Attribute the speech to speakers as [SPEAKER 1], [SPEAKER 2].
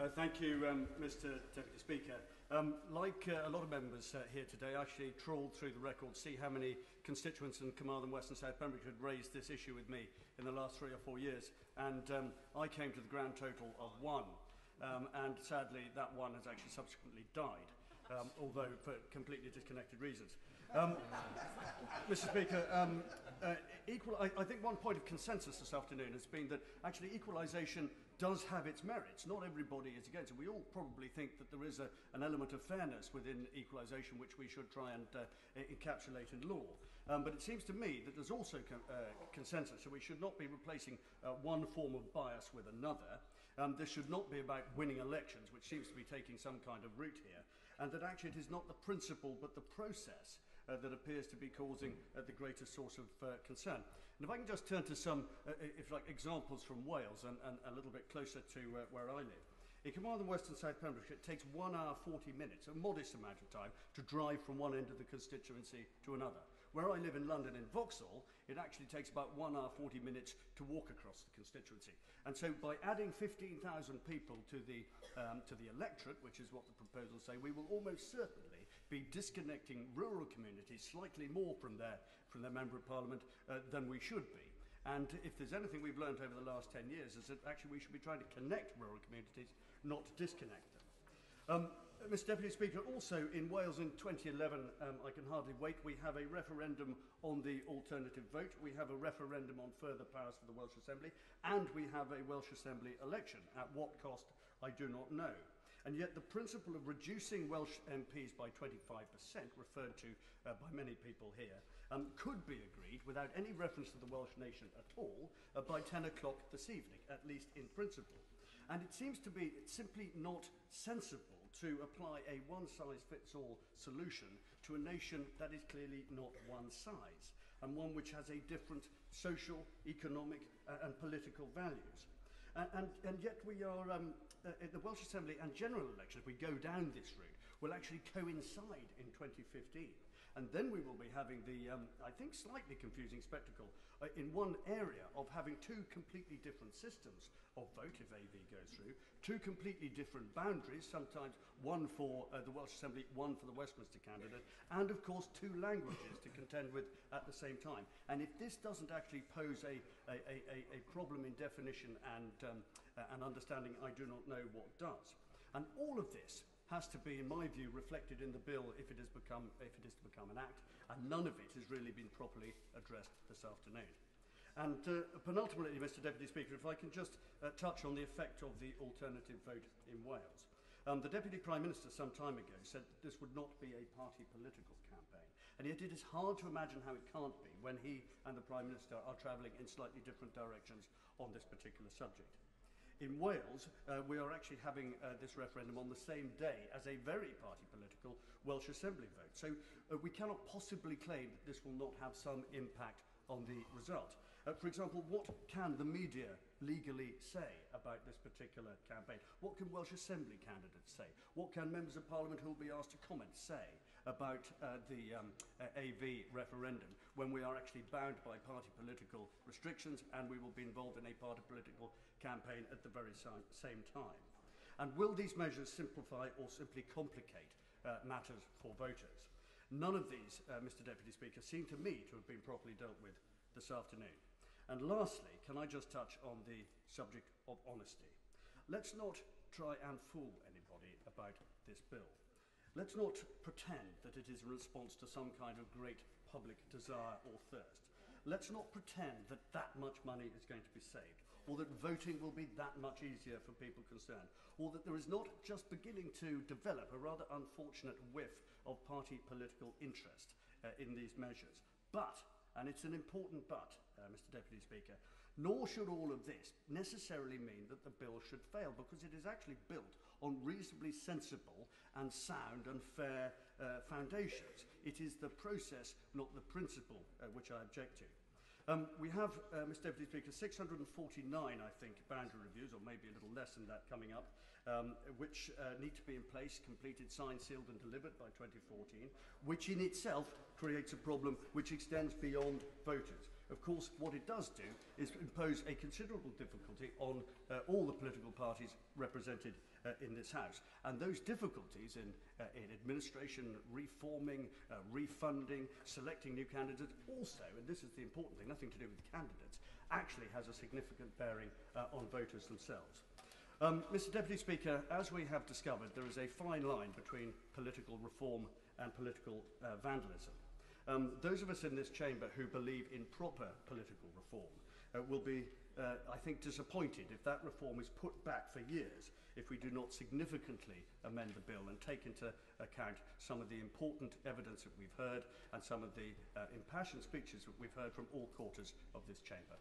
[SPEAKER 1] Thank you, Mr Deputy Speaker. Like a lot of members here today, I actually trawled through the records, see how many constituents in Carmarthen, West and South Pembrokeshire had raised this issue with me in the last 3 or 4 years, and I came to the grand total of 1. And sadly, that one has actually subsequently died, although for completely disconnected reasons. Mr Speaker, I think one point of consensus this afternoon has been that actually equalisation does have its merits. Not everybody is against it. We all probably think that there is an element of fairness within equalisation which we should try and encapsulate in law. But it seems to me that there's also consensus that we should not be replacing one form of bias with another. This should not be about winning elections, which seems to be taking some kind of route here, and that actually it is not the principle but the process that appears to be causing the greatest source of concern. And if I can just turn to some, if like, examples from Wales and a little bit closer to where I live. In Carmarthen, West and South Pembrokeshire, it takes 1 hour 40 minutes, a modest amount of time, to drive from one end of the constituency to another. Where I live in London, in Vauxhall, it actually takes about 1 hour 40 minutes to walk across the constituency. And so by adding 15,000 people to the electorate, which is what the proposals say, we will almost certainly be disconnecting rural communities slightly more from their Member of Parliament than we should be. And if there's anything we've learned over the last 10 years is that actually we should be trying to connect rural communities, not disconnect them. Mr Deputy Speaker, also in Wales in 2011, I can hardly wait, we have a referendum on the alternative vote, we have a referendum on further powers for the Welsh Assembly, and we have a Welsh Assembly election. At what cost, I do not know. And yet the principle of reducing Welsh MPs by 25%, referred to by many people here, could be agreed without any reference to the Welsh nation at all by 10 o'clock this evening, at least in principle. And it seems to be simply not sensible to apply a one-size-fits-all solution to a nation that is clearly not one size, and one which has a different social, economic and political values. And yet we are, the Welsh Assembly and general election, if we go down this route, will actually coincide in 2015. And then we will be having the, I think, slightly confusing spectacle in one area of having two completely different systems of vote, if AV goes through, two completely different boundaries, sometimes one for the Welsh Assembly, one for the Westminster candidate, and of course two languages to contend with at the same time. And if this doesn't actually pose a problem in definition and understanding, I do not know what does. And all of this has to be, in my view, reflected in the bill if it is to become an act, and none of it has really been properly addressed this afternoon. And penultimately, Mr Deputy Speaker, if I can just touch on the effect of the alternative vote in Wales. The Deputy Prime Minister some time ago said that this would not be a party political campaign, and yet it is hard to imagine how it can't be when he and the Prime Minister are travelling in slightly different directions on this particular subject. In Wales, we are actually having this referendum on the same day as a very party political Welsh Assembly vote. So we cannot possibly claim that this will not have some impact on the result. For example, what can the media legally say about this particular campaign? What can Welsh Assembly candidates say? What can members of Parliament who will be asked to comment say about the AV referendum when we are actually bound by party political restrictions and we will be involved in a party political campaign at the very same time? And will these measures simplify or simply complicate matters for voters? None of these, Mr Deputy Speaker, seem to me to have been properly dealt with this afternoon. And lastly, can I just touch on the subject of honesty? Let's not try and fool anybody about this bill. Let's not pretend that it is a response to some kind of great public desire or thirst. Let's not pretend that that much money is going to be saved, or that voting will be that much easier for people concerned, or that there is not just beginning to develop a rather unfortunate whiff of party political interest in these measures. But, and it's an important but, Mr Deputy Speaker, nor should all of this necessarily mean that the bill should fail, because it is actually built on reasonably sensible and sound and fair foundations. It is the process, not the principle, which I object to. We have, Mr Deputy Speaker, 649, I think, boundary reviews, or maybe a little less than that coming up, which need to be in place, completed, signed, sealed and delivered by 2014, which in itself creates a problem which extends beyond voters. Of course, what it does do is impose a considerable difficulty on all the political parties represented in this House. And those difficulties in administration, reforming, refunding, selecting new candidates also, and this is the important thing, nothing to do with the candidates, actually has a significant bearing on voters themselves. Mr. Deputy Speaker, as we have discovered, there is a fine line between political reform and political vandalism. Those of us in this chamber who believe in proper political reform will be, I think, disappointed if that reform is put back for years if we do not significantly amend the bill and take into account some of the important evidence that we've heard and some of the impassioned speeches that we've heard from all quarters of this chamber.